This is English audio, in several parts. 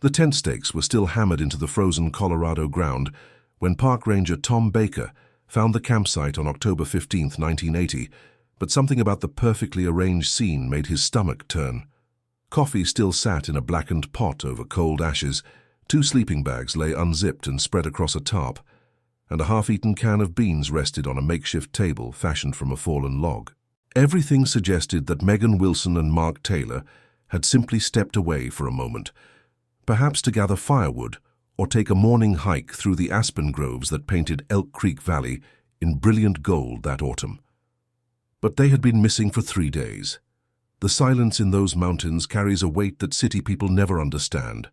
The tent stakes were still hammered into the frozen Colorado ground when Park Ranger Tom Baker found the campsite on October 15, 1980, but something about the perfectly arranged scene made his stomach turn. Coffee still sat in a blackened pot over cold ashes, 2 sleeping bags lay unzipped and spread across a tarp, and a half-eaten can of beans rested on a makeshift table fashioned from a fallen log. Everything suggested that Megan Wilson and Mark Taylor had simply stepped away for a moment, perhaps to gather firewood or take a morning hike through the aspen groves that painted Elk Creek Valley in brilliant gold that autumn. But they had been missing for 3 days. The silence in those mountains carries a weight that city people never understand,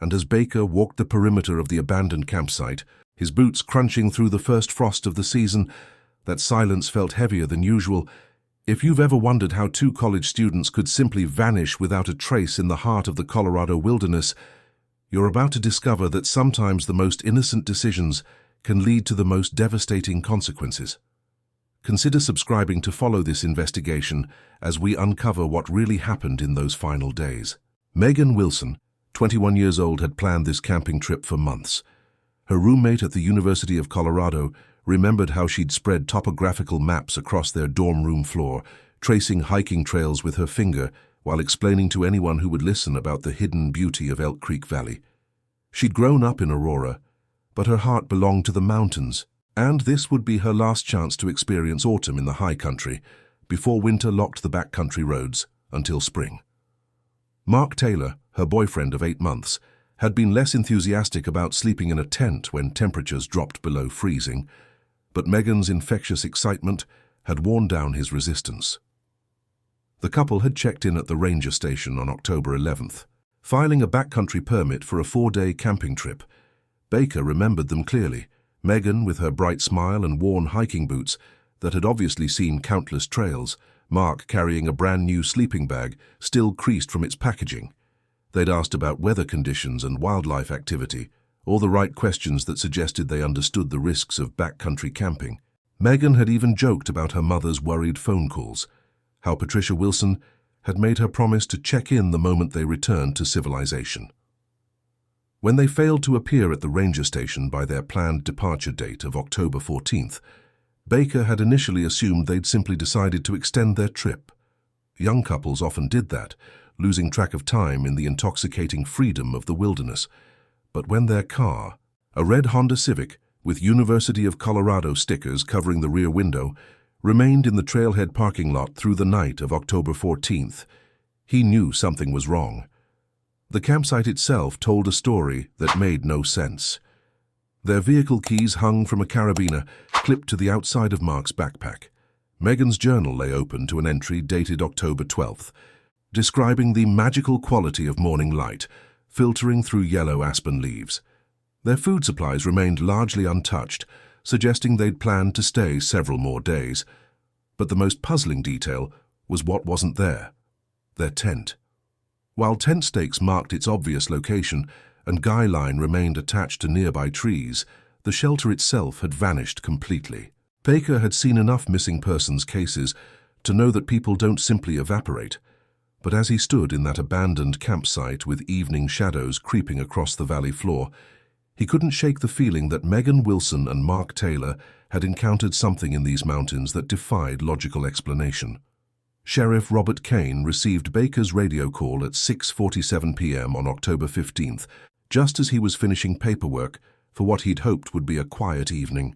and as Baker walked the perimeter of the abandoned campsite, his boots crunching through the first frost of the season, that silence felt heavier than usual. If you've ever wondered how 2 college students could simply vanish without a trace in the heart of the Colorado wilderness, you're about to discover that sometimes the most innocent decisions can lead to the most devastating consequences. Consider subscribing to follow this investigation as we uncover what really happened in those final days. Megan Wilson, 21 years old, had planned this camping trip for months. Her roommate at the University of Colorado remembered how she'd spread topographical maps across their dorm room floor, tracing hiking trails with her finger while explaining to anyone who would listen about the hidden beauty of Elk Creek Valley. She'd grown up in Aurora, but her heart belonged to the mountains, and this would be her last chance to experience autumn in the high country before winter locked the backcountry roads until spring. Mark Taylor, her boyfriend of 8 months, had been less enthusiastic about sleeping in a tent when temperatures dropped below freezing, but Megan's infectious excitement had worn down his resistance. The couple had checked in at the ranger station on October 11th, filing a backcountry permit for a 4-day camping trip. Baker remembered them clearly, Megan with her bright smile and worn hiking boots that had obviously seen countless trails, Mark carrying a brand new sleeping bag still creased from its packaging. They'd asked about weather conditions and wildlife activity, all the right questions that suggested they understood the risks of backcountry camping. Megan had even joked about her mother's worried phone calls, how Patricia Wilson had made her promise to check in the moment they returned to civilization. When they failed to appear at the ranger station by their planned departure date of October 14th, Baker had initially assumed they'd simply decided to extend their trip. Young couples often did that, losing track of time in the intoxicating freedom of the wilderness. But when their car, a red Honda Civic with University of Colorado stickers covering the rear window, remained in the trailhead parking lot through the night of October 14th, he knew something was wrong. The campsite itself told a story that made no sense. Their vehicle keys hung from a carabiner clipped to the outside of Mark's backpack. Megan's journal lay open to an entry dated October 12th, describing the magical quality of morning light filtering through yellow aspen leaves. Their food supplies remained largely untouched, suggesting they'd planned to stay several more days. But the most puzzling detail was what wasn't there: their tent. While tent stakes marked its obvious location and guy line remained attached to nearby trees, the shelter itself had vanished completely. Baker had seen enough missing persons cases to know that people don't simply evaporate. But as he stood in that abandoned campsite with evening shadows creeping across the valley floor, he couldn't shake the feeling that Megan Wilson and Mark Taylor had encountered something in these mountains that defied logical explanation. Sheriff Robert Kane received Baker's radio call at 6:47 p.m. on October 15th, just as he was finishing paperwork for what he'd hoped would be a quiet evening.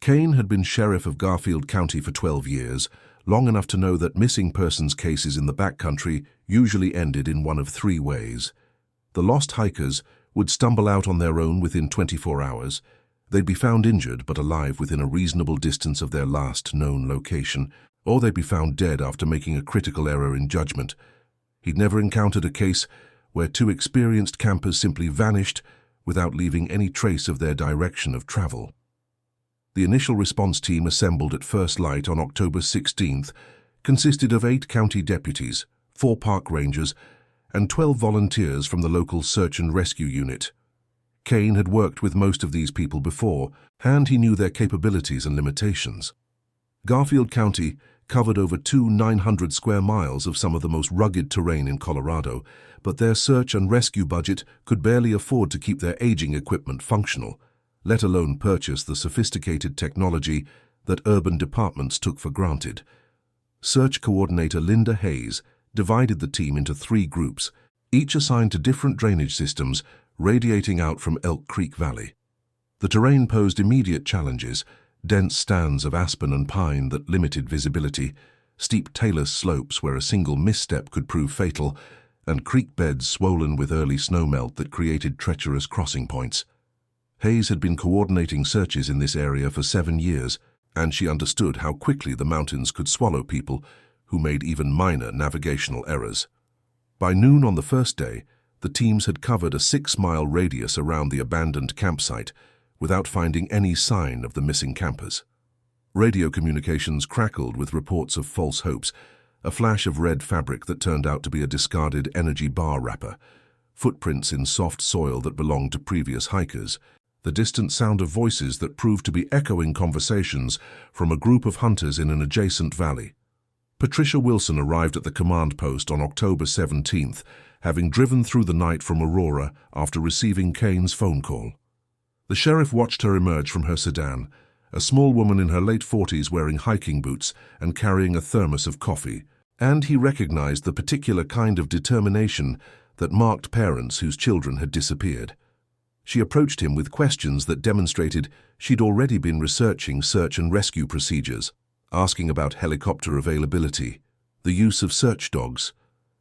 Kane had been sheriff of Garfield County for 12 years, long enough to know that missing persons cases in the backcountry usually ended in one of 3 ways. The lost hikers would stumble out on their own within 24 hours. They'd be found injured but alive within a reasonable distance of their last known location, or they'd be found dead after making a critical error in judgment. He'd never encountered a case where 2 experienced campers simply vanished without leaving any trace of their direction of travel. The initial response team assembled at first light on October 16th consisted of 8 county deputies, 4 park rangers, and 12 volunteers from the local search and rescue unit. Kane had worked with most of these people before, and he knew their capabilities and limitations. Garfield County covered over 900 square miles of some of the most rugged terrain in Colorado, but their search and rescue budget could barely afford to keep their aging equipment functional, let alone purchase the sophisticated technology that urban departments took for granted. Search coordinator Linda Hayes divided the team into 3 groups, each assigned to different drainage systems radiating out from Elk Creek Valley. The terrain posed immediate challenges: dense stands of aspen and pine that limited visibility, steep talus slopes where a single misstep could prove fatal, and creek beds swollen with early snowmelt that created treacherous crossing points. Hayes had been coordinating searches in this area for 7 years, and she understood how quickly the mountains could swallow people who made even minor navigational errors. By noon on the first day, the teams had covered a 6-mile radius around the abandoned campsite without finding any sign of the missing campers. Radio communications crackled with reports of false hopes, a flash of red fabric that turned out to be a discarded energy bar wrapper, footprints in soft soil that belonged to previous hikers, the distant sound of voices that proved to be echoing conversations from a group of hunters in an adjacent valley. Patricia Wilson arrived at the command post on October 17th, having driven through the night from Aurora after receiving Kane's phone call. The sheriff watched her emerge from her sedan, a small woman in her late 40s wearing hiking boots and carrying a thermos of coffee, and he recognized the particular kind of determination that marked parents whose children had disappeared. She approached him with questions that demonstrated she'd already been researching search and rescue procedures, asking about helicopter availability, the use of search dogs,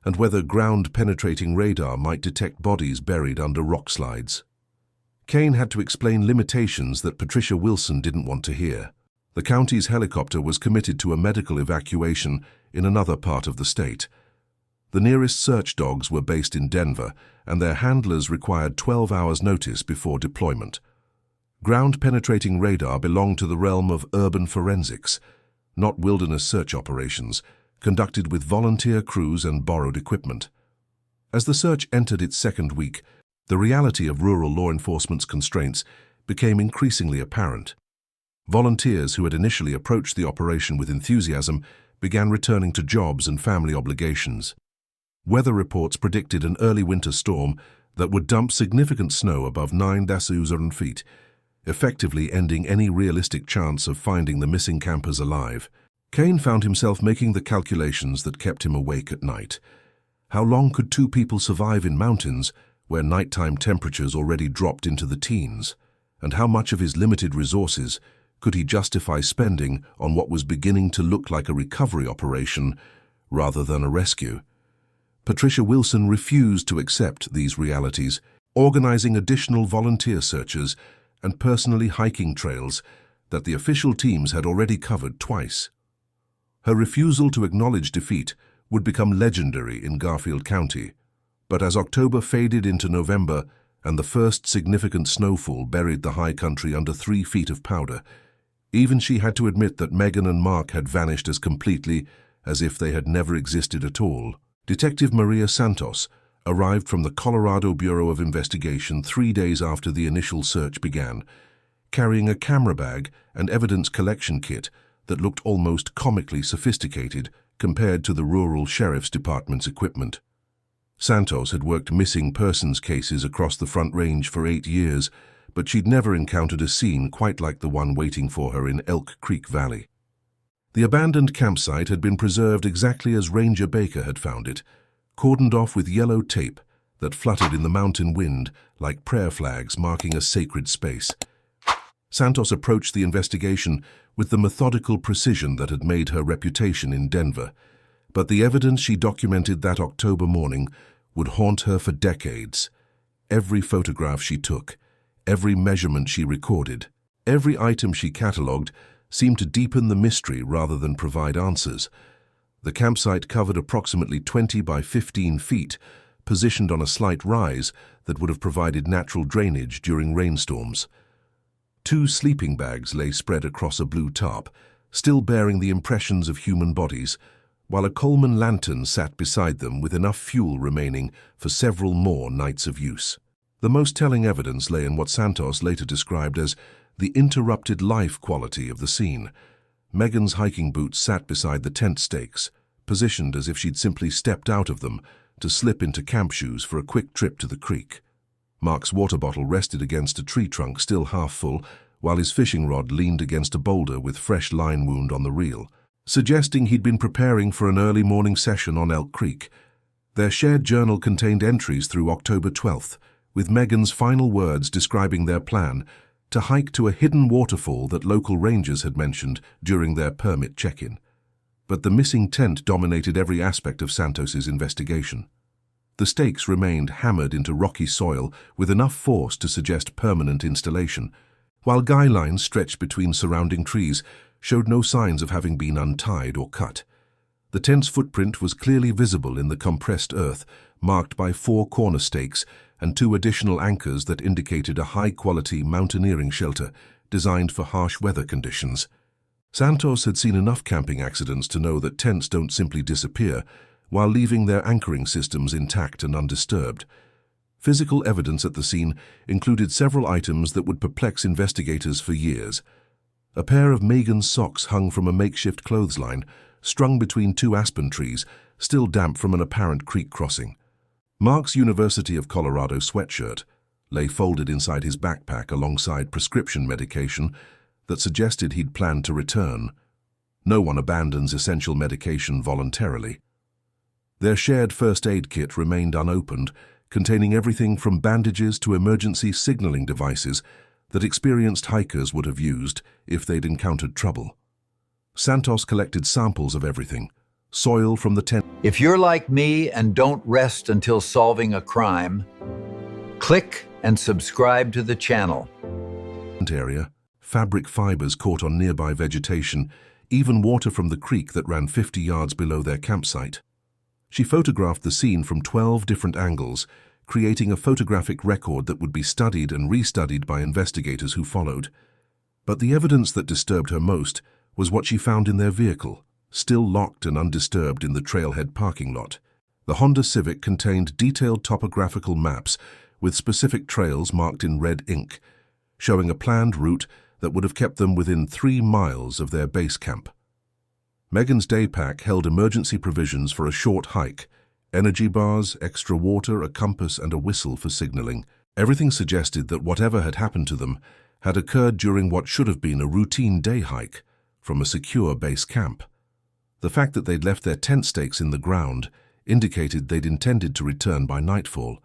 and whether ground-penetrating radar might detect bodies buried under rock slides. Kane had to explain limitations that Patricia Wilson didn't want to hear. The county's helicopter was committed to a medical evacuation in another part of the state. The nearest search dogs were based in Denver, and their handlers required 12 hours' notice before deployment. Ground-penetrating radar belonged to the realm of urban forensics, not wilderness search operations, conducted with volunteer crews and borrowed equipment. As the search entered its second week, the reality of rural law enforcement's constraints became increasingly apparent. Volunteers who had initially approached the operation with enthusiasm began returning to jobs and family obligations. Weather reports predicted an early winter storm that would dump significant snow above 9,000 feet, effectively ending any realistic chance of finding the missing campers alive. Kane found himself making the calculations that kept him awake at night. How long could 2 people survive in mountains where nighttime temperatures already dropped into the teens? And how much of his limited resources could he justify spending on what was beginning to look like a recovery operation rather than a rescue? Patricia Wilson refused to accept these realities, organizing additional volunteer searches and personally hiking trails that the official teams had already covered twice. Her refusal to acknowledge defeat would become legendary in Garfield County, but as October faded into November and the first significant snowfall buried the high country under 3 feet of powder, even she had to admit that Megan and Mark had vanished as completely as if they had never existed at all. Detective Maria Santos arrived from the Colorado Bureau of Investigation 3 days after the initial search began, carrying a camera bag and evidence collection kit that looked almost comically sophisticated compared to the rural sheriff's department's equipment. Santos had worked missing persons cases across the Front Range for 8 years, but she'd never encountered a scene quite like the one waiting for her in Elk Creek Valley. The abandoned campsite had been preserved exactly as Ranger Baker had found it, cordoned off with yellow tape that fluttered in the mountain wind like prayer flags marking a sacred space. Santos approached the investigation with the methodical precision that had made her reputation in Denver, but the evidence she documented that October morning would haunt her for decades. Every photograph she took, every measurement she recorded, every item she catalogued seemed to deepen the mystery rather than provide answers. The campsite covered approximately 20 by 15 feet, positioned on a slight rise that would have provided natural drainage during rainstorms. 2 sleeping bags lay spread across a blue tarp, still bearing the impressions of human bodies, while a Coleman lantern sat beside them with enough fuel remaining for several more nights of use. The most telling evidence lay in what Santos later described as the interrupted life quality of the scene. Megan's hiking boots sat beside the tent stakes, positioned as if she'd simply stepped out of them to slip into camp shoes for a quick trip to the creek. Mark's water bottle rested against a tree trunk still half full, while his fishing rod leaned against a boulder with fresh line wound on the reel, suggesting he'd been preparing for an early morning session on Elk Creek. Their shared journal contained entries through October 12th, with Megan's final words describing their plan to hike to a hidden waterfall that local rangers had mentioned during their permit check-in. But the missing tent dominated every aspect of Santos's investigation. The stakes remained hammered into rocky soil with enough force to suggest permanent installation, while guy lines stretched between surrounding trees showed no signs of having been untied or cut. The tent's footprint was clearly visible in the compressed earth, marked by 4 corner stakes and 2 additional anchors that indicated a high-quality mountaineering shelter designed for harsh weather conditions. Santos had seen enough camping accidents to know that tents don't simply disappear while leaving their anchoring systems intact and undisturbed. Physical evidence at the scene included several items that would perplex investigators for years. A pair of Megan's socks hung from a makeshift clothesline, strung between 2 aspen trees, still damp from an apparent creek crossing. Mark's University of Colorado sweatshirt lay folded inside his backpack alongside prescription medication that suggested he'd planned to return. No one abandons essential medication voluntarily. Their shared first aid kit remained unopened, containing everything from bandages to emergency signaling devices that experienced hikers would have used if they'd encountered trouble. Santos collected samples of everything, soil from the tent. If you're like me and don't rest until solving a crime, click and subscribe to the channel. Area, fabric fibers caught on nearby vegetation, even water from the creek that ran 50 yards below their campsite. She photographed the scene from 12 different angles, creating a photographic record that would be studied and restudied by investigators who followed. But the evidence that disturbed her most was what she found in their vehicle, still locked and undisturbed in the trailhead parking lot. The Honda Civic contained detailed topographical maps with specific trails marked in red ink, showing a planned route that would have kept them within 3 miles of their base camp. Megan's day pack held emergency provisions for a short hike: energy bars, extra water, a compass, and a whistle for signaling. Everything suggested that whatever had happened to them had occurred during what should have been a routine day hike from a secure base camp. The fact that they'd left their tent stakes in the ground indicated they'd intended to return by nightfall,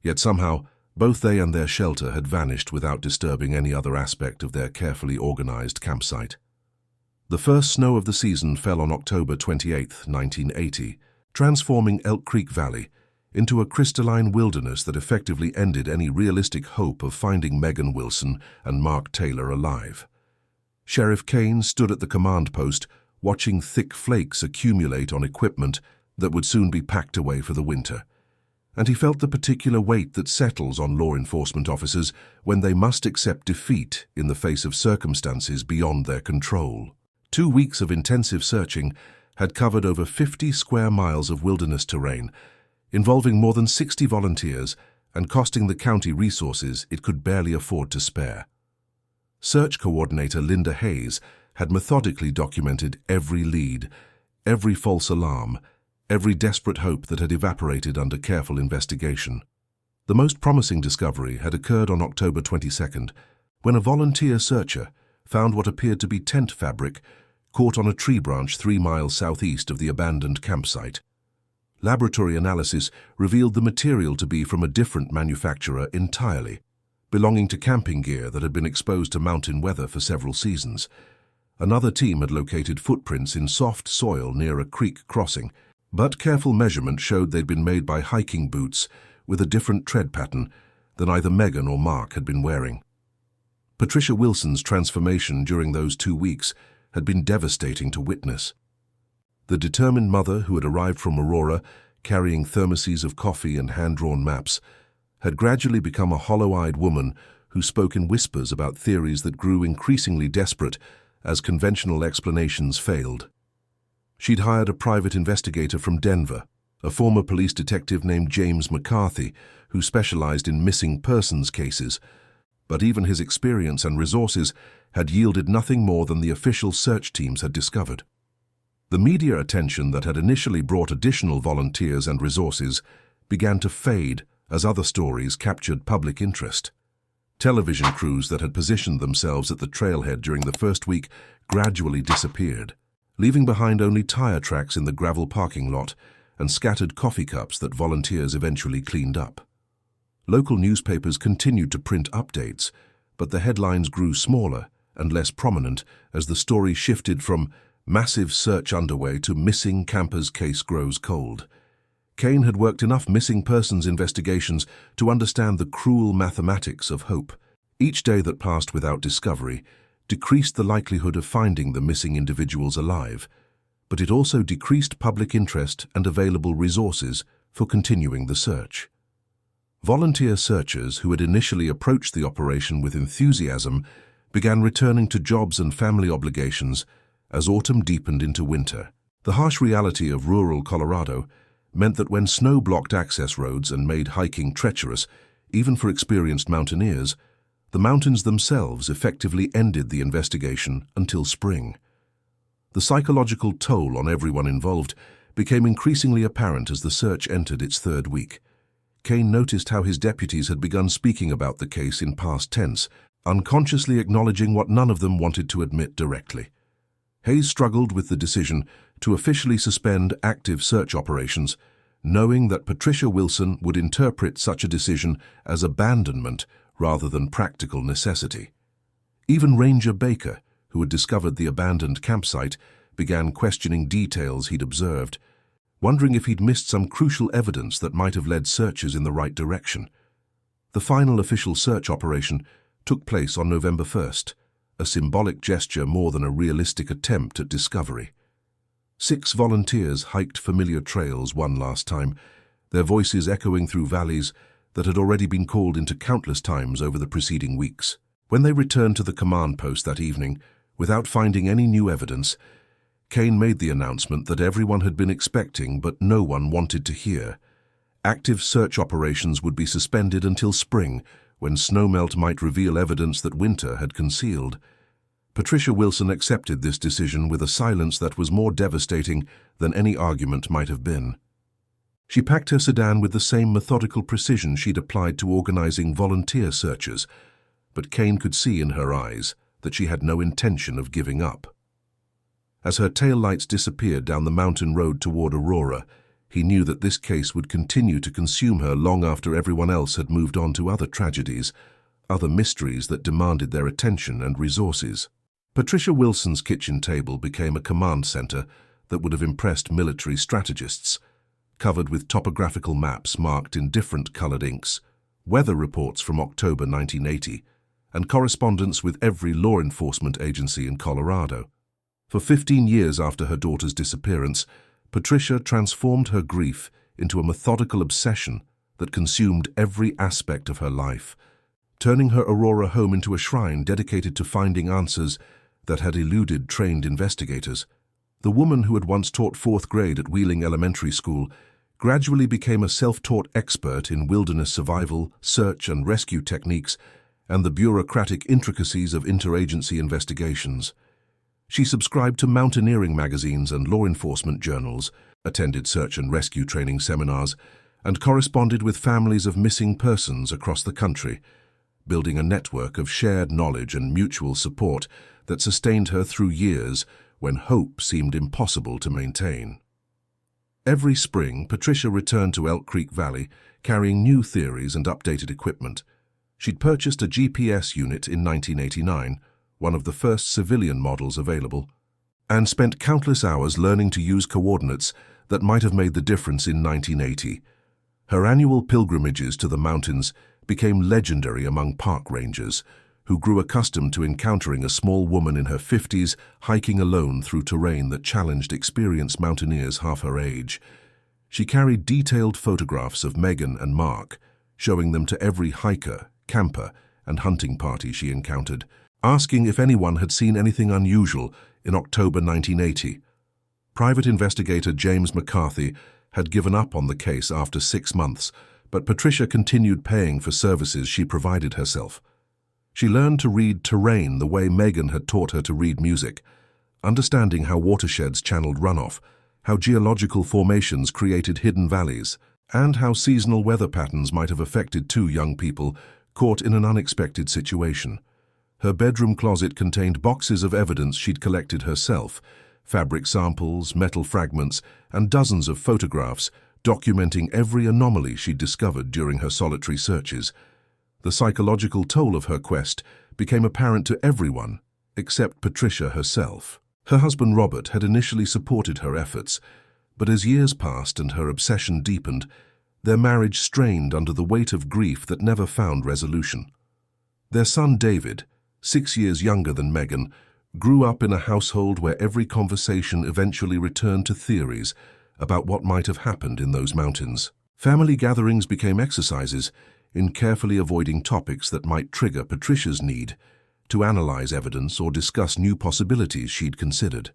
yet somehow both they and their shelter had vanished without disturbing any other aspect of their carefully organized campsite. The first snow of the season fell on October 28, 1980, transforming Elk Creek Valley into a crystalline wilderness that effectively ended any realistic hope of finding Megan Wilson and Mark Taylor alive. Sheriff Kane stood at the command post, watching thick flakes accumulate on equipment that would soon be packed away for the winter. And he felt the particular weight that settles on law enforcement officers when they must accept defeat in the face of circumstances beyond their control. 2 weeks of intensive searching had covered over 50 square miles of wilderness terrain, involving more than 60 volunteers and costing the county resources it could barely afford to spare. Search coordinator Linda Hayes had methodically documented every lead, every false alarm, every desperate hope that had evaporated under careful investigation. The most promising discovery had occurred on October 22nd, when a volunteer searcher found what appeared to be tent fabric caught on a tree branch 3 miles southeast of the abandoned campsite. Laboratory analysis revealed the material to be from a different manufacturer entirely, belonging to camping gear that had been exposed to mountain weather for several seasons. Another team had located footprints in soft soil near a creek crossing, but careful measurement showed they'd been made by hiking boots with a different tread pattern than either Megan or Mark had been wearing. Patricia Wilson's transformation during those 2 weeks had been devastating to witness. The determined mother who had arrived from Aurora, carrying thermoses of coffee and hand-drawn maps, had gradually become a hollow-eyed woman who spoke in whispers about theories that grew increasingly desperate as conventional explanations failed. She'd hired a private investigator from Denver, a former police detective named James McCarthy, who specialized in missing persons cases. but even his experience and resources had yielded nothing more than the official search teams had discovered. The media attention that had initially brought additional volunteers and resources began to fade as other stories captured public interest. Television crews that had positioned themselves at the trailhead during the first week gradually disappeared, leaving behind only tire tracks in the gravel parking lot and scattered coffee cups that volunteers eventually cleaned up. Local newspapers continued to print updates, but the headlines grew smaller and less prominent as the story shifted from "Massive search underway" to "Missing campers case grows cold." Kane had worked enough missing persons investigations to understand the cruel mathematics of hope. Each day that passed without discovery decreased the likelihood of finding the missing individuals alive, but it also decreased public interest and available resources for continuing the search. Volunteer searchers who had initially approached the operation with enthusiasm began returning to jobs and family obligations as autumn deepened into winter. The harsh reality of rural Colorado meant that when snow blocked access roads and made hiking treacherous, even for experienced mountaineers, the mountains themselves effectively ended the investigation until spring. The psychological toll on everyone involved became increasingly apparent as the search entered its third week. Kane noticed how his deputies had begun speaking about the case in past tense, unconsciously acknowledging what none of them wanted to admit directly. Hayes struggled with the decision to officially suspend active search operations, knowing that Patricia Wilson would interpret such a decision as abandonment rather than practical necessity. Even Ranger Baker, who had discovered the abandoned campsite, began questioning details he'd observed, wondering if he'd missed some crucial evidence that might have led searchers in the right direction. The final official search operation took place on November 1st, a symbolic gesture more than a realistic attempt at discovery. 6 volunteers hiked familiar trails one last time, their voices echoing through valleys that had already been called into countless times over the preceding weeks. When they returned to the command post that evening, without finding any new evidence, Kane made the announcement that everyone had been expecting but no one wanted to hear. Active search operations would be suspended until spring, when snowmelt might reveal evidence that winter had concealed. Patricia Wilson accepted this decision with a silence that was more devastating than any argument might have been. She packed her sedan with the same methodical precision she'd applied to organizing volunteer searchers, but Kane could see in her eyes that she had no intention of giving up. As her taillights disappeared down the mountain road toward Aurora, he knew that this case would continue to consume her long after everyone else had moved on to other tragedies, other mysteries that demanded their attention and resources. Patricia Wilson's kitchen table became a command center that would have impressed military strategists, covered with topographical maps marked in different colored inks, weather reports from October 1980, and correspondence with every law enforcement agency in Colorado. For 15 years after her daughter's disappearance, Patricia transformed her grief into a methodical obsession that consumed every aspect of her life, turning her Aurora home into a shrine dedicated to finding answers that had eluded trained investigators. The woman who had once taught 4th grade at Wheeling Elementary School gradually became a self-taught expert in wilderness survival, search and rescue techniques, and the bureaucratic intricacies of interagency investigations. She subscribed to mountaineering magazines and law enforcement journals, attended search and rescue training seminars, and corresponded with families of missing persons across the country, building a network of shared knowledge and mutual support that sustained her through years when hope seemed impossible to maintain. Every spring, Patricia returned to Elk Creek Valley, carrying new theories and updated equipment. She'd purchased a GPS unit in 1989, one of the first civilian models available, and spent countless hours learning to use coordinates that might have made the difference in 1980. Her annual pilgrimages to the mountains became legendary among park rangers, who grew accustomed to encountering a small woman in her 50s hiking alone through terrain that challenged experienced mountaineers half her age. She carried detailed photographs of Megan and Mark, showing them to every hiker, camper, and hunting party she encountered, asking if anyone had seen anything unusual in October 1980. Private investigator James McCarthy had given up on the case after 6 months, but Patricia continued paying for services she provided herself. She learned to read terrain the way Megan had taught her to read music, understanding how watersheds channeled runoff, how geological formations created hidden valleys, and how seasonal weather patterns might have affected two young people caught in an unexpected situation. Her bedroom closet contained boxes of evidence she'd collected herself, fabric samples, metal fragments, and dozens of photographs documenting every anomaly she'd discovered during her solitary searches. The psychological toll of her quest became apparent to everyone except Patricia herself. Her husband Robert had initially supported her efforts, but as years passed and her obsession deepened, their marriage strained under the weight of grief that never found resolution. Their son David, 6 years younger than Megan, grew up in a household where every conversation eventually returned to theories about what might have happened in those mountains. Family gatherings became exercises in carefully avoiding topics that might trigger Patricia's need to analyze evidence or discuss new possibilities she'd considered.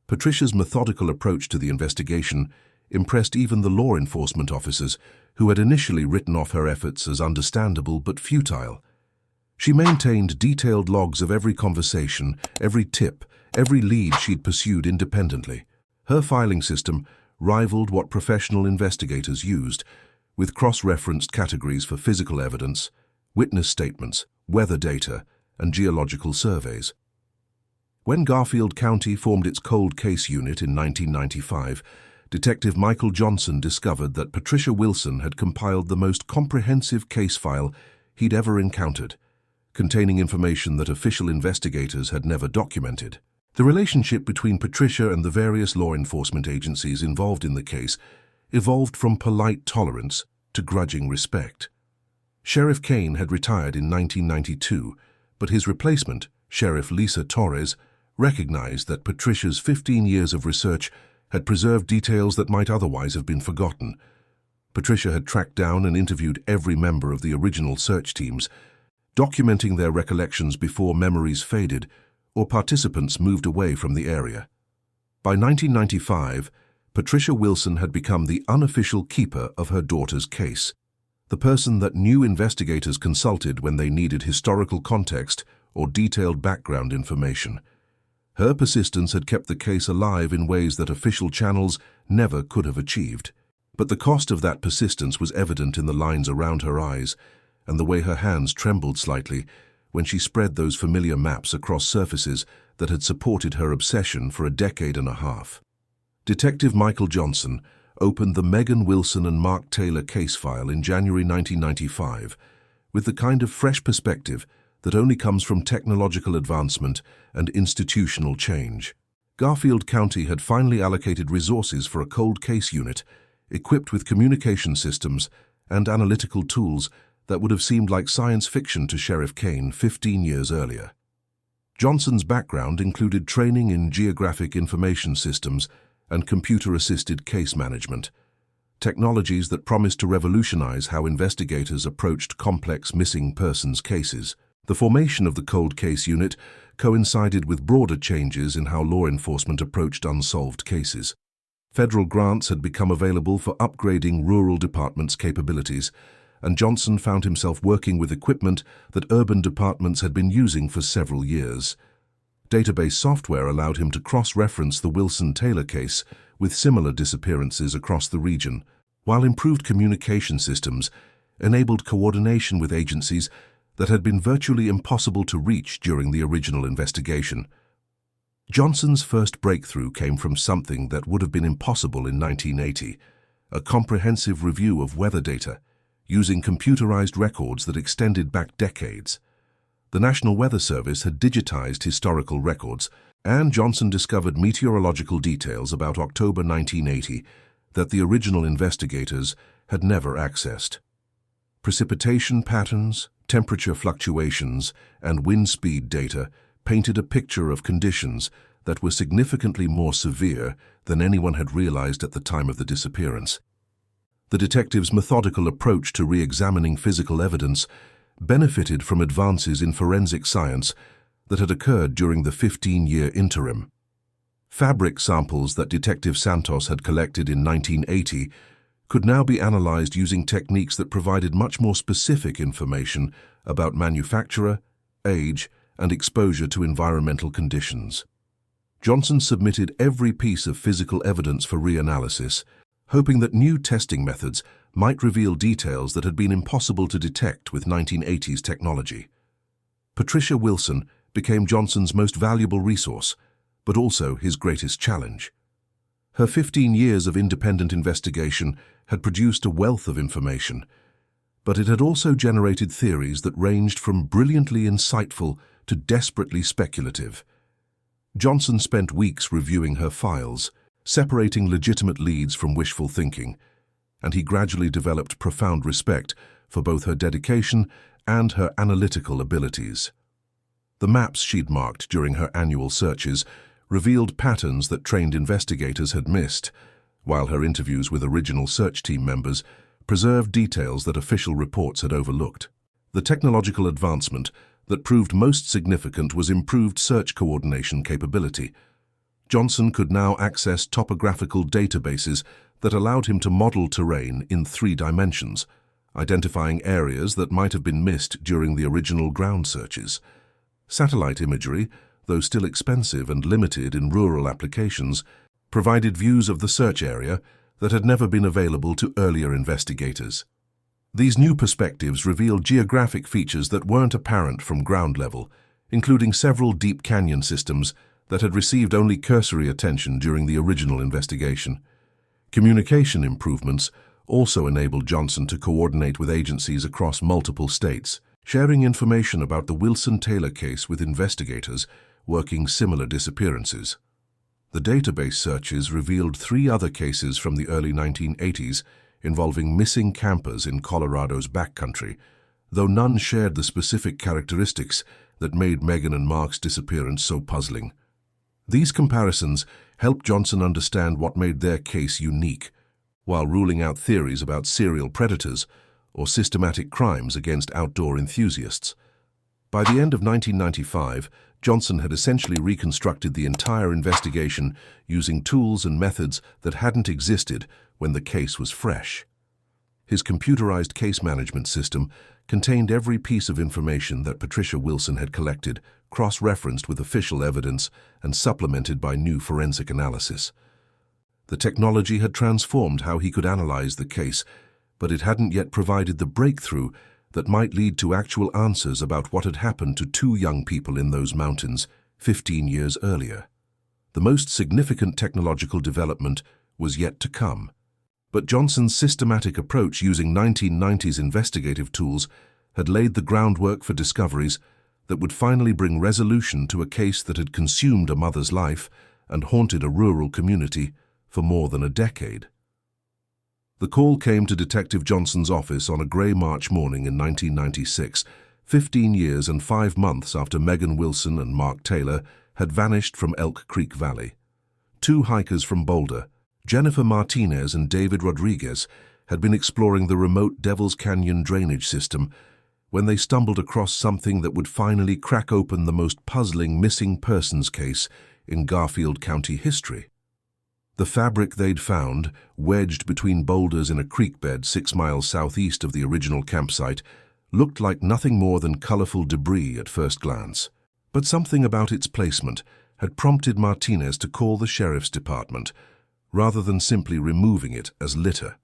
Patricia's methodical approach to the investigation impressed even the law enforcement officers who had initially written off her efforts as understandable but futile. She maintained detailed logs of every conversation, every tip, every lead she'd pursued independently. Her filing system rivaled what professional investigators used, with cross-referenced categories for physical evidence, witness statements, weather data, and geological surveys. When Garfield County formed its cold case unit in 1995, Detective Michael Johnson discovered that Patricia Wilson had compiled the most comprehensive case file he'd ever encountered, containing information that official investigators had never documented. The relationship between Patricia and the various law enforcement agencies involved in the case evolved from polite tolerance to grudging respect. Sheriff Kane had retired in 1992, but his replacement, Sheriff Lisa Torres, recognized that Patricia's 15 years of research had preserved details that might otherwise have been forgotten. Patricia had tracked down and interviewed every member of the original search teams, documenting their recollections before memories faded or participants moved away from the area. By 1995, Patricia Wilson had become the unofficial keeper of her daughter's case, the person that new investigators consulted when they needed historical context or detailed background information. Her persistence had kept the case alive in ways that official channels never could have achieved. But the cost of that persistence was evident in the lines around her eyes and the way her hands trembled slightly when she spread those familiar maps across surfaces that had supported her obsession for a decade and a half. Detective Michael Johnson opened the Megan Wilson and Mark Taylor case file in January 1995 with the kind of fresh perspective that only comes from technological advancement and institutional change. Garfield County had finally allocated resources for a cold case unit equipped with communication systems and analytical tools that would have seemed like science fiction to Sheriff Kane 15 years earlier. Johnson's background included training in geographic information systems and computer-assisted case management, technologies that promised to revolutionize how investigators approached complex missing persons cases. The formation of the cold case unit coincided with broader changes in how law enforcement approached unsolved cases. Federal grants had become available for upgrading rural departments' capabilities, and Johnson found himself working with equipment that urban departments had been using for several years. Database software allowed him to cross-reference the Wilson-Taylor case with similar disappearances across the region, while improved communication systems enabled coordination with agencies that had been virtually impossible to reach during the original investigation. Johnson's first breakthrough came from something that would have been impossible in 1980, a comprehensive review of weather data, using computerized records that extended back decades. The National Weather Service had digitized historical records, and Johnson discovered meteorological details about October 1980 that the original investigators had never accessed. Precipitation patterns, temperature fluctuations, and wind speed data painted a picture of conditions that were significantly more severe than anyone had realized at the time of the disappearance. The detective's methodical approach to re-examining physical evidence benefited from advances in forensic science that had occurred during the 15-year interim. Fabric samples that Detective Santos had collected in 1980 could now be analyzed using techniques that provided much more specific information about manufacturer, age, and exposure to environmental conditions. Johnson submitted every piece of physical evidence for reanalysis, hoping that new testing methods might reveal details that had been impossible to detect with 1980s technology. Patricia Wilson became Johnson's most valuable resource, but also his greatest challenge. Her 15 years of independent investigation had produced a wealth of information, but it had also generated theories that ranged from brilliantly insightful to desperately speculative. Johnson spent weeks reviewing her files, separating legitimate leads from wishful thinking, and he gradually developed profound respect for both her dedication and her analytical abilities. The maps she'd marked during her annual searches revealed patterns that trained investigators had missed, while her interviews with original search team members preserved details that official reports had overlooked. The technological advancement that proved most significant was improved search coordination capability. Johnson could now access topographical databases that allowed him to model terrain in 3 dimensions, identifying areas that might have been missed during the original ground searches. Satellite imagery, though still expensive and limited in rural applications, provided views of the search area that had never been available to earlier investigators. These new perspectives revealed geographic features that weren't apparent from ground level, including several deep canyon systems that had received only cursory attention during the original investigation. Communication improvements also enabled Johnson to coordinate with agencies across multiple states, sharing information about the Wilson-Taylor case with investigators working similar disappearances. The database searches revealed 3 other cases from the early 1980s involving missing campers in Colorado's backcountry, though none shared the specific characteristics that made Megan and Mark's disappearance so puzzling. These comparisons helped Johnson understand what made their case unique, while ruling out theories about serial predators or systematic crimes against outdoor enthusiasts. By the end of 1995, Johnson had essentially reconstructed the entire investigation using tools and methods that hadn't existed when the case was fresh. His computerized case management system contained every piece of information that Patricia Wilson had collected, cross-referenced with official evidence and supplemented by new forensic analysis. The technology had transformed how he could analyze the case, but it hadn't yet provided the breakthrough that might lead to actual answers about what had happened to 2 young people in those mountains 15 years earlier. The most significant technological development was yet to come. But Johnson's systematic approach using 1990s investigative tools had laid the groundwork for discoveries that would finally bring resolution to a case that had consumed a mother's life and haunted a rural community for more than a decade. The call came to Detective Johnson's office on a grey March morning in 1996, 15 years and 5 months after Megan Wilson and Mark Taylor had vanished from Elk Creek Valley. 2 hikers from Boulder, Jennifer Martinez and David Rodriguez, had been exploring the remote Devil's Canyon drainage system when they stumbled across something that would finally crack open the most puzzling missing persons case in Garfield County history. The fabric they'd found, wedged between boulders in a creek bed 6 miles southeast of the original campsite, looked like nothing more than colorful debris at first glance. But something about its placement had prompted Martinez to call the sheriff's department, rather than simply removing it as litter.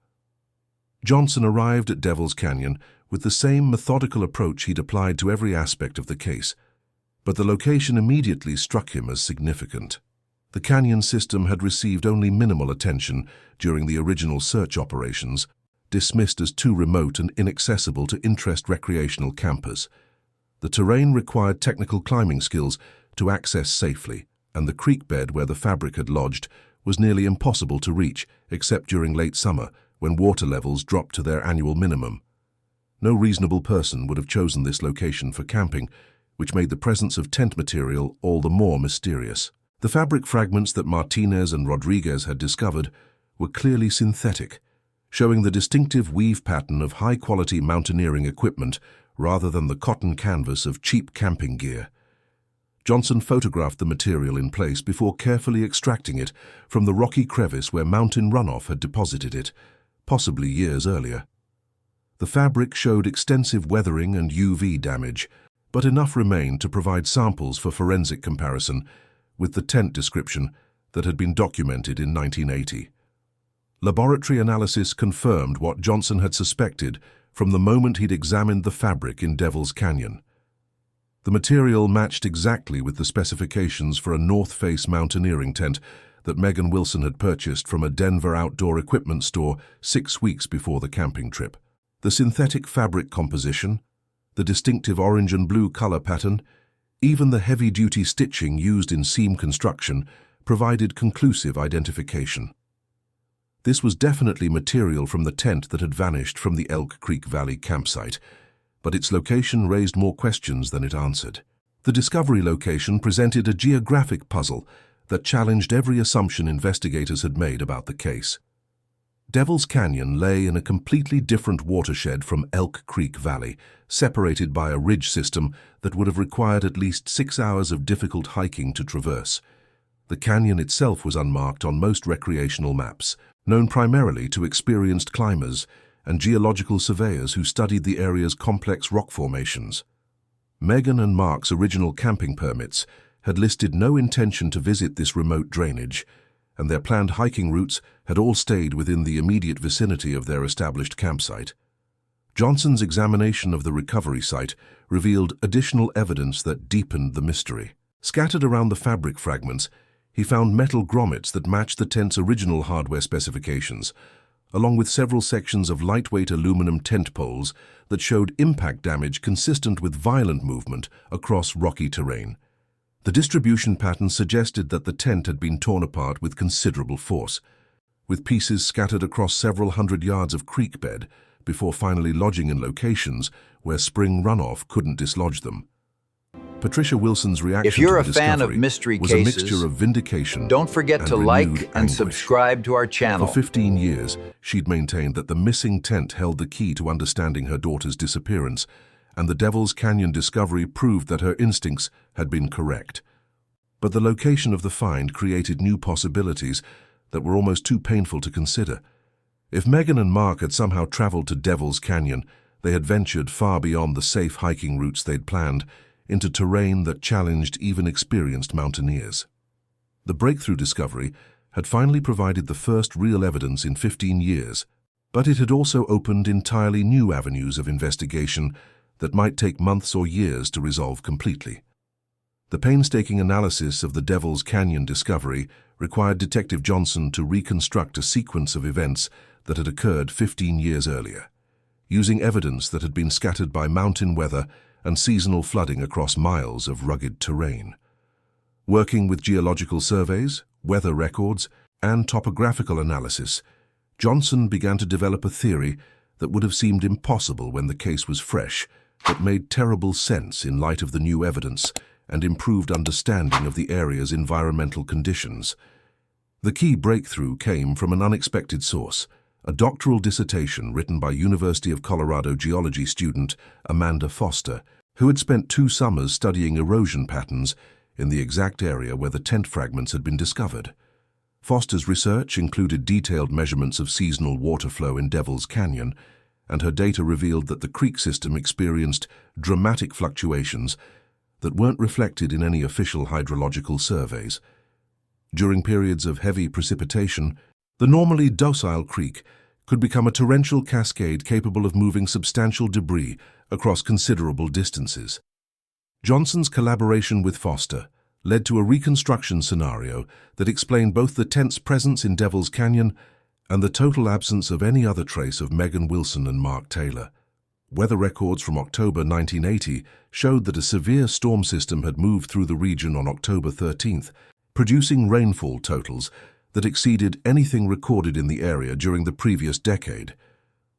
Johnson arrived at Devil's Canyon with the same methodical approach he'd applied to every aspect of the case, but the location immediately struck him as significant. The canyon system had received only minimal attention during the original search operations, dismissed as too remote and inaccessible to interest recreational campers. The terrain required technical climbing skills to access safely, and the creek bed where the fabric had lodged was nearly impossible to reach, except during late summer, when water levels dropped to their annual minimum. No reasonable person would have chosen this location for camping, which made the presence of tent material all the more mysterious. The fabric fragments that Martinez and Rodriguez had discovered were clearly synthetic, showing the distinctive weave pattern of high-quality mountaineering equipment rather than the cotton canvas of cheap camping gear. Johnson photographed the material in place before carefully extracting it from the rocky crevice where mountain runoff had deposited it, possibly years earlier. The fabric showed extensive weathering and UV damage, but enough remained to provide samples for forensic comparison with the tent description that had been documented in 1980. Laboratory analysis confirmed what Johnson had suspected from the moment he'd examined the fabric in Devil's Canyon. The material matched exactly with the specifications for a North Face mountaineering tent that Megan Wilson had purchased from a Denver outdoor equipment store 6 weeks before the camping trip. The synthetic fabric composition, the distinctive orange and blue color pattern, even the heavy-duty stitching used in seam construction provided conclusive identification. This was definitely material from the tent that had vanished from the Elk Creek Valley campsite, but its location raised more questions than it answered. The discovery location presented a geographic puzzle that challenged every assumption investigators had made about the case. Devil's Canyon lay in a completely different watershed from Elk Creek Valley, separated by a ridge system that would have required at least 6 hours of difficult hiking to traverse. The canyon itself was unmarked on most recreational maps, known primarily to experienced climbers and geological surveyors who studied the area's complex rock formations. Megan and Mark's original camping permits had listed no intention to visit this remote drainage, and their planned hiking routes had all stayed within the immediate vicinity of their established campsite. Johnson's examination of the recovery site revealed additional evidence that deepened the mystery. Scattered around the fabric fragments, he found metal grommets that matched the tent's original hardware specifications, along with several sections of lightweight aluminum tent poles that showed impact damage consistent with violent movement across rocky terrain. The distribution pattern suggested that the tent had been torn apart with considerable force, with pieces scattered across several hundred yards of creek bed before finally lodging in locations where spring runoff couldn't dislodge them. Patricia Wilson's reaction If you're to a the fan of discovery mystery was a cases, mixture of vindication don't forget and to renewed like and anguish. subscribe to our channel. For 15 years, she'd maintained that the missing tent held the key to understanding her daughter's disappearance, and the Devil's Canyon discovery proved that her instincts had been correct. But the location of the find created new possibilities that were almost too painful to consider. If Megan and Mark had somehow traveled to Devil's Canyon, they had ventured far beyond the safe hiking routes they'd planned into terrain that challenged even experienced mountaineers. The breakthrough discovery had finally provided the first real evidence in 15 years, but it had also opened entirely new avenues of investigation that might take months or years to resolve completely. The painstaking analysis of the Devil's Canyon discovery required Detective Johnson to reconstruct a sequence of events that had occurred 15 years earlier, using evidence that had been scattered by mountain weather and seasonal flooding across miles of rugged terrain. Working with geological surveys, weather records, and topographical analysis, Johnson began to develop a theory that would have seemed impossible when the case was fresh, but made terrible sense in light of the new evidence and improved understanding of the area's environmental conditions. The key breakthrough came from an unexpected source, a doctoral dissertation written by University of Colorado geology student Amanda Foster, who had spent 2 summers studying erosion patterns in the exact area where the tent fragments had been discovered. Foster's research included detailed measurements of seasonal water flow in Devil's Canyon, and her data revealed that the creek system experienced dramatic fluctuations that weren't reflected in any official hydrological surveys. During periods of heavy precipitation, the normally docile creek could become a torrential cascade capable of moving substantial debris across considerable distances. Johnson's collaboration with Foster led to a reconstruction scenario that explained both the tent's presence in Devil's Canyon and the total absence of any other trace of Megan Wilson and Mark Taylor. Weather records from October 1980 showed that a severe storm system had moved through the region on October 13th, producing rainfall totals that exceeded anything recorded in the area during the previous decade.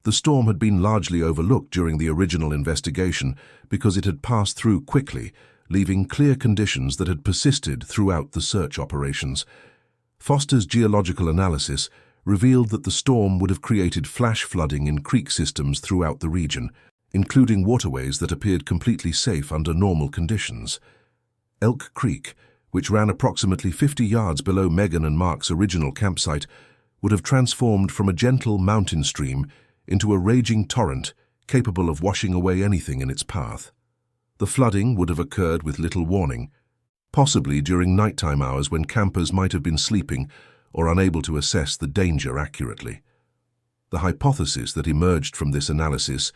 The storm had been largely overlooked during the original investigation because it had passed through quickly, leaving clear conditions that had persisted throughout the search operations. Foster's geological analysis revealed that the storm would have created flash flooding in creek systems throughout the region, including waterways that appeared completely safe under normal conditions. Elk Creek, which ran approximately 50 yards below Megan and Mark's original campsite, would have transformed from a gentle mountain stream into a raging torrent capable of washing away anything in its path. The flooding would have occurred with little warning, possibly during nighttime hours when campers might have been sleeping or unable to assess the danger accurately. The hypothesis that emerged from this analysis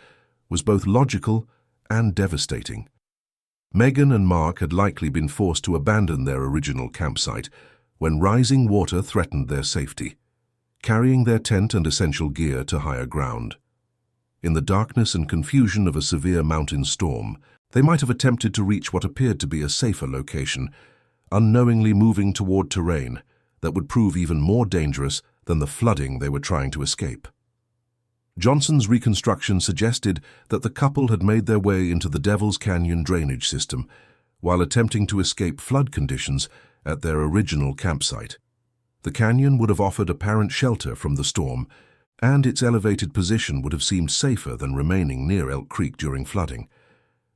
was both logical and devastating. Megan and Mark had likely been forced to abandon their original campsite when rising water threatened their safety, carrying their tent and essential gear to higher ground. In the darkness and confusion of a severe mountain storm, they might have attempted to reach what appeared to be a safer location, unknowingly moving toward terrain that would prove even more dangerous than the flooding they were trying to escape. Johnson's reconstruction suggested that the couple had made their way into the Devil's Canyon drainage system while attempting to escape flood conditions at their original campsite. The canyon would have offered apparent shelter from the storm, and its elevated position would have seemed safer than remaining near Elk Creek during flooding.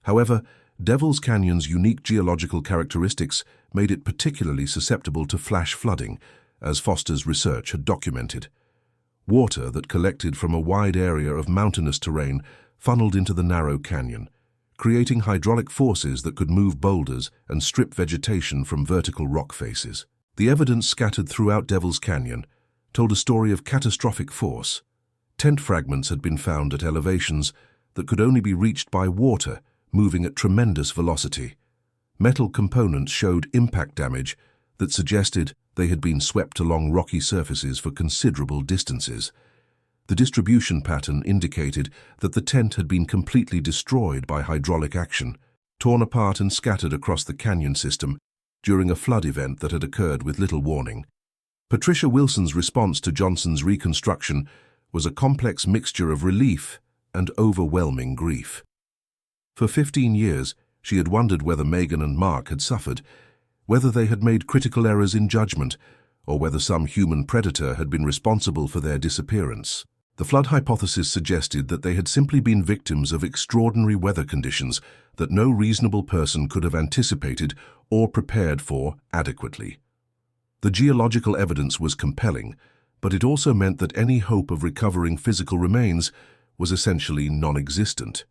However, Devil's Canyon's unique geological characteristics made it particularly susceptible to flash flooding, as Foster's research had documented. Water that collected from a wide area of mountainous terrain funneled into the narrow canyon, creating hydraulic forces that could move boulders and strip vegetation from vertical rock faces. The evidence scattered throughout Devil's Canyon told a story of catastrophic force. Tent fragments had been found at elevations that could only be reached by water moving at tremendous velocity. Metal components showed impact damage that suggested they had been swept along rocky surfaces for considerable distances. The distribution pattern indicated that the tent had been completely destroyed by hydraulic action, torn apart and scattered across the canyon system during a flood event that had occurred with little warning. Patricia Wilson's response to Johnson's reconstruction was a complex mixture of relief and overwhelming grief. For 15 years, she had wondered whether Megan and Mark had suffered, whether they had made critical errors in judgment, or whether some human predator had been responsible for their disappearance. The flood hypothesis suggested that they had simply been victims of extraordinary weather conditions that no reasonable person could have anticipated or prepared for adequately. The geological evidence was compelling, but it also meant that any hope of recovering physical remains was essentially non-existent.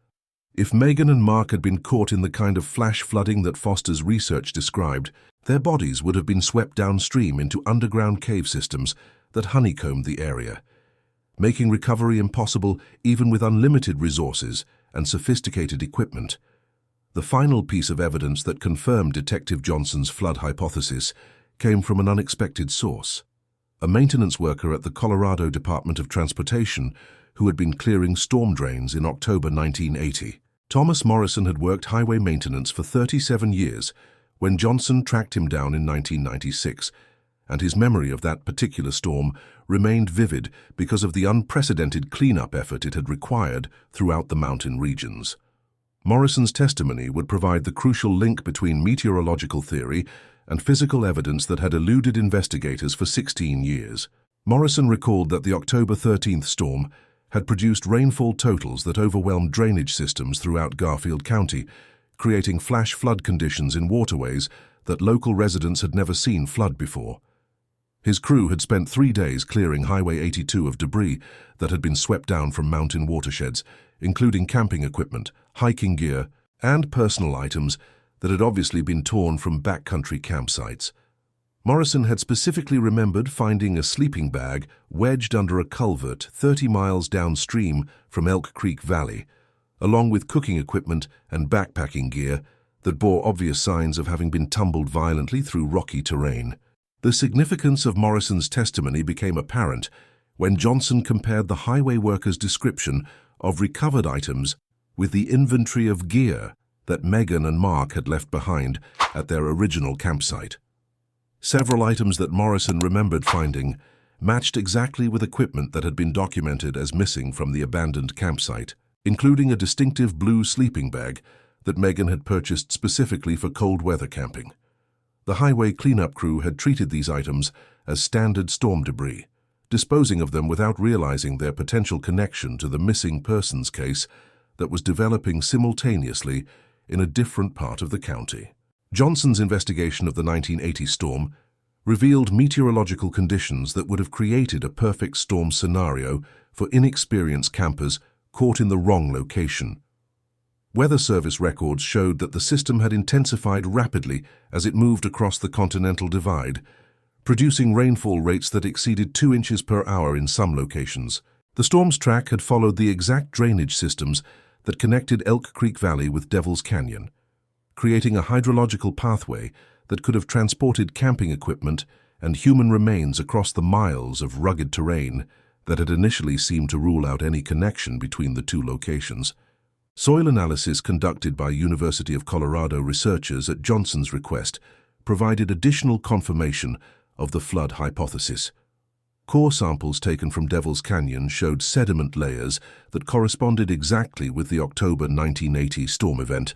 If Megan and Mark had been caught in the kind of flash flooding that Foster's research described, their bodies would have been swept downstream into underground cave systems that honeycombed the area, making recovery impossible even with unlimited resources and sophisticated equipment. The final piece of evidence that confirmed Detective Johnson's flood hypothesis came from an unexpected source. A maintenance worker at the Colorado Department of Transportation who had been clearing storm drains in October 1980. Thomas Morrison had worked highway maintenance for 37 years when Johnson tracked him down in 1996, and his memory of that particular storm remained vivid because of the unprecedented cleanup effort it had required throughout the mountain regions. Morrison's testimony would provide the crucial link between meteorological theory and physical evidence that had eluded investigators for 16 years. Morrison recalled that the October 13th storm had produced rainfall totals that overwhelmed drainage systems throughout Garfield County, creating flash flood conditions in waterways that local residents had never seen flood before. His crew had spent 3 days clearing Highway 82 of debris that had been swept down from mountain watersheds, including camping equipment, hiking gear, and personal items that had obviously been torn from backcountry campsites. Morrison had specifically remembered finding a sleeping bag wedged under a culvert 30 miles downstream from Elk Creek Valley, along with cooking equipment and backpacking gear that bore obvious signs of having been tumbled violently through rocky terrain. The significance of Morrison's testimony became apparent when Johnson compared the highway worker's description of recovered items with the inventory of gear that Megan and Mark had left behind at their original campsite. Several items that Morrison remembered finding matched exactly with equipment that had been documented as missing from the abandoned campsite, including a distinctive blue sleeping bag that Megan had purchased specifically for cold weather camping. The highway cleanup crew had treated these items as standard storm debris, disposing of them without realizing their potential connection to the missing persons case that was developing simultaneously in a different part of the county. Johnson's investigation of the 1980 storm revealed meteorological conditions that would have created a perfect storm scenario for inexperienced campers caught in the wrong location. Weather Service records showed that the system had intensified rapidly as it moved across the Continental Divide, producing rainfall rates that exceeded 2 inches per hour in some locations. The storm's track had followed the exact drainage systems that connected Elk Creek Valley with Devil's Canyon, creating a hydrological pathway that could have transported camping equipment and human remains across the miles of rugged terrain that had initially seemed to rule out any connection between the two locations. Soil analysis conducted by University of Colorado researchers at Johnson's request provided additional confirmation of the flood hypothesis. Core samples taken from Devil's Canyon showed sediment layers that corresponded exactly with the October 1980 storm event,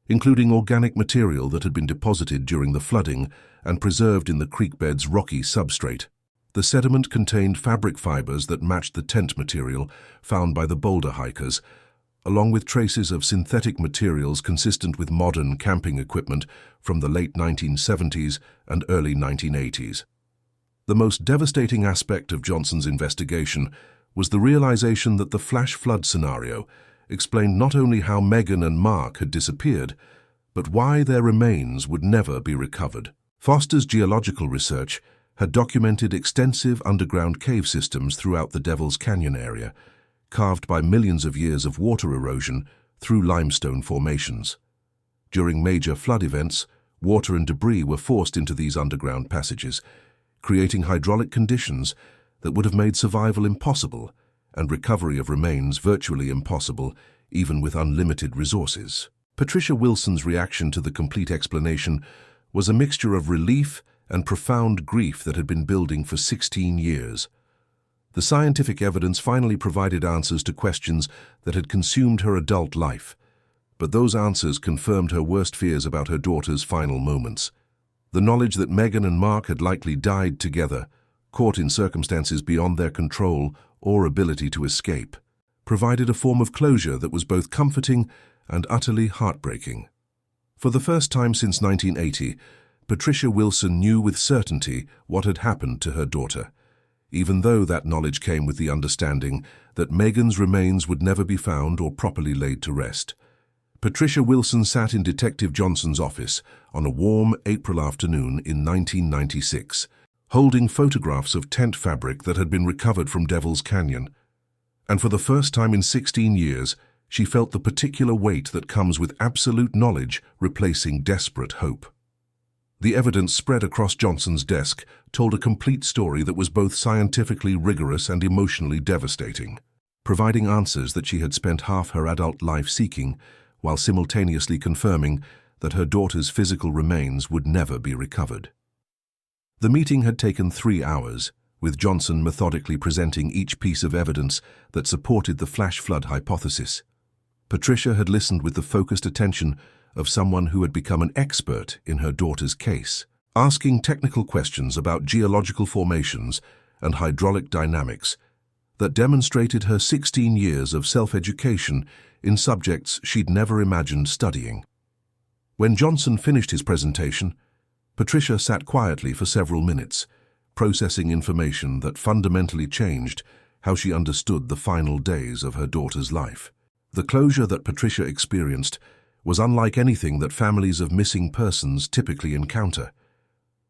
including organic material that had been deposited during the flooding and preserved in the creek bed's rocky substrate. The sediment contained fabric fibers that matched the tent material found by the boulder hikers, along with traces of synthetic materials consistent with modern camping equipment from the late 1970s and early 1980s. The most devastating aspect of Johnson's investigation was the realization that the flash flood scenario explained not only how Megan and Mark had disappeared, but why their remains would never be recovered. Foster's geological research had documented extensive underground cave systems throughout the Devil's Canyon area, carved by millions of years of water erosion through limestone formations. During major flood events, water and debris were forced into these underground passages, creating hydraulic conditions that would have made survival impossible and recovery of remains virtually impossible, even with unlimited resources. Patricia Wilson's reaction to the complete explanation was a mixture of relief and profound grief that had been building for 16 years. The scientific evidence finally provided answers to questions that had consumed her adult life, but those answers confirmed her worst fears about her daughter's final moments. The knowledge that Megan and Mark had likely died together, caught in circumstances beyond their control or ability to escape, provided a form of closure that was both comforting and utterly heartbreaking. For the first time since 1980, Patricia Wilson knew with certainty what had happened to her daughter, even though that knowledge came with the understanding that Megan's remains would never be found or properly laid to rest. Patricia Wilson sat in Detective Johnson's office on a warm April afternoon in 1996, holding photographs of tent fabric that had been recovered from Devil's Canyon. And for the first time in 16 years, she felt the particular weight that comes with absolute knowledge replacing desperate hope. The evidence spread across Johnson's desk told a complete story that was both scientifically rigorous and emotionally devastating, providing answers that she had spent half her adult life seeking, while simultaneously confirming that her daughter's physical remains would never be recovered. The meeting had taken 3 hours, with Johnson methodically presenting each piece of evidence that supported the flash flood hypothesis. Patricia had listened with the focused attention of someone who had become an expert in her daughter's case, asking technical questions about geological formations and hydraulic dynamics that demonstrated her 16 years of self-education in subjects she'd never imagined studying. When Johnson finished his presentation, Patricia sat quietly for several minutes, processing information that fundamentally changed how she understood the final days of her daughter's life. The closure that Patricia experienced was unlike anything that families of missing persons typically encounter.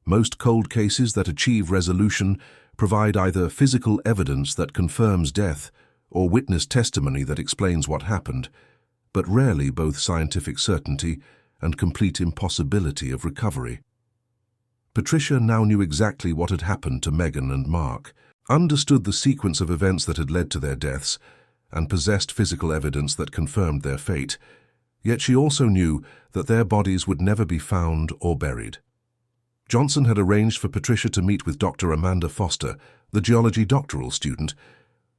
Most cold cases that achieve resolution provide either physical evidence that confirms death or witness testimony that explains what happened, but rarely both scientific certainty and complete impossibility of recovery. Patricia now knew exactly what had happened to Megan and Mark, understood the sequence of events that had led to their deaths, and possessed physical evidence that confirmed their fate. Yet she also knew that their bodies would never be found or buried. Johnson had arranged for Patricia to meet with Dr. Amanda Foster, the geology doctoral student,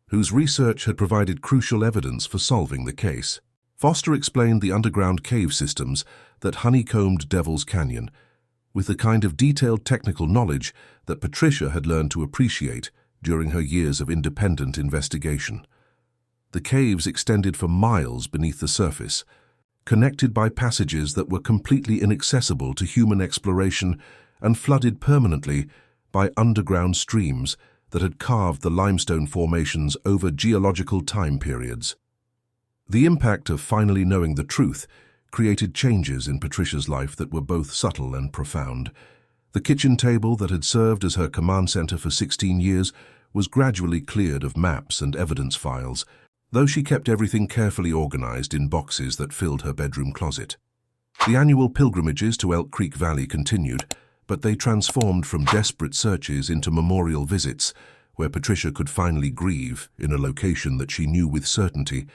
whose research had provided crucial evidence for solving the case. Foster explained the underground cave systems that honeycombed Devil's Canyon, with the kind of detailed technical knowledge that Patricia had learned to appreciate during her years of independent investigation. The caves extended for miles beneath the surface, connected by passages that were completely inaccessible to human exploration and flooded permanently by underground streams that had carved the limestone formations over geological time periods. The impact of finally knowing the truth created changes in Patricia's life that were both subtle and profound. The kitchen table that had served as her command center for 16 years was gradually cleared of maps and evidence files, though she kept everything carefully organized in boxes that filled her bedroom closet. The annual pilgrimages to Elk Creek Valley continued, but they transformed from desperate searches into memorial visits, where Patricia could finally grieve in a location that she knew with certainty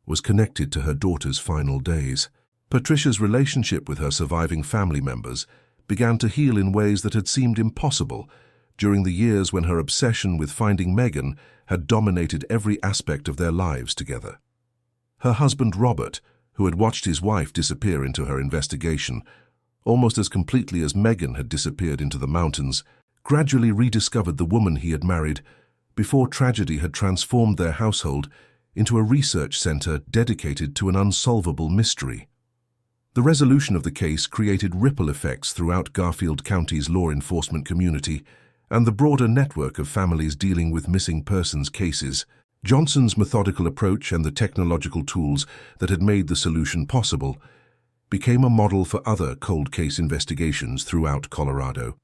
was connected to her daughter's final days. Patricia's relationship with her surviving family members began to heal in ways that had seemed impossible during the years when her obsession with finding Megan had dominated every aspect of their lives together. Her husband Robert, who had watched his wife disappear into her investigation, almost as completely as Megan had disappeared into the mountains, gradually rediscovered the woman he had married before tragedy had transformed their household into a research center dedicated to an unsolvable mystery. The resolution of the case created ripple effects throughout Garfield County's law enforcement community and the broader network of families dealing with missing persons cases. Johnson's methodical approach and the technological tools that had made the solution possible became a model for other cold case investigations throughout Colorado.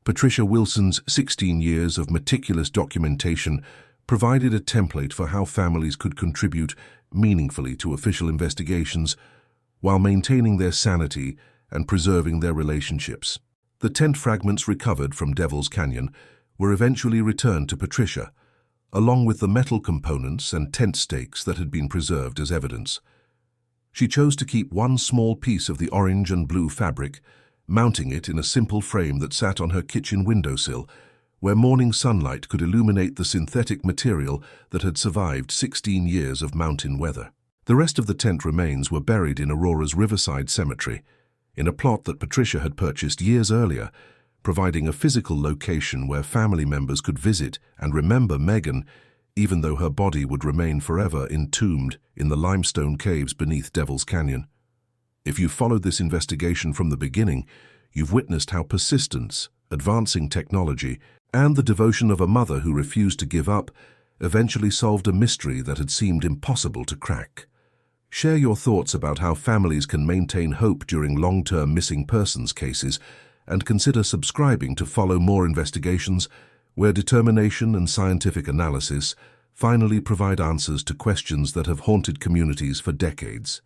Patricia Wilson's 16 years of meticulous documentation provided a template for how families could contribute meaningfully to official investigations while maintaining their sanity and preserving their relationships. The tent fragments recovered from Devil's Canyon were eventually returned to Patricia, along with the metal components and tent stakes that had been preserved as evidence. She chose to keep one small piece of the orange and blue fabric, mounting it in a simple frame that sat on her kitchen windowsill, where morning sunlight could illuminate the synthetic material that had survived 16 years of mountain weather. The rest of the tent remains were buried in Aurora's Riverside Cemetery, in a plot that Patricia had purchased years earlier, providing a physical location where family members could visit and remember Megan, even though her body would remain forever entombed in the limestone caves beneath Devil's Canyon. If you followed this investigation from the beginning, you've witnessed how persistence, advancing technology, and the devotion of a mother who refused to give up eventually solved a mystery that had seemed impossible to crack. Share your thoughts about how families can maintain hope during long-term missing persons cases, and consider subscribing to follow more investigations where determination and scientific analysis finally provide answers to questions that have haunted communities for decades.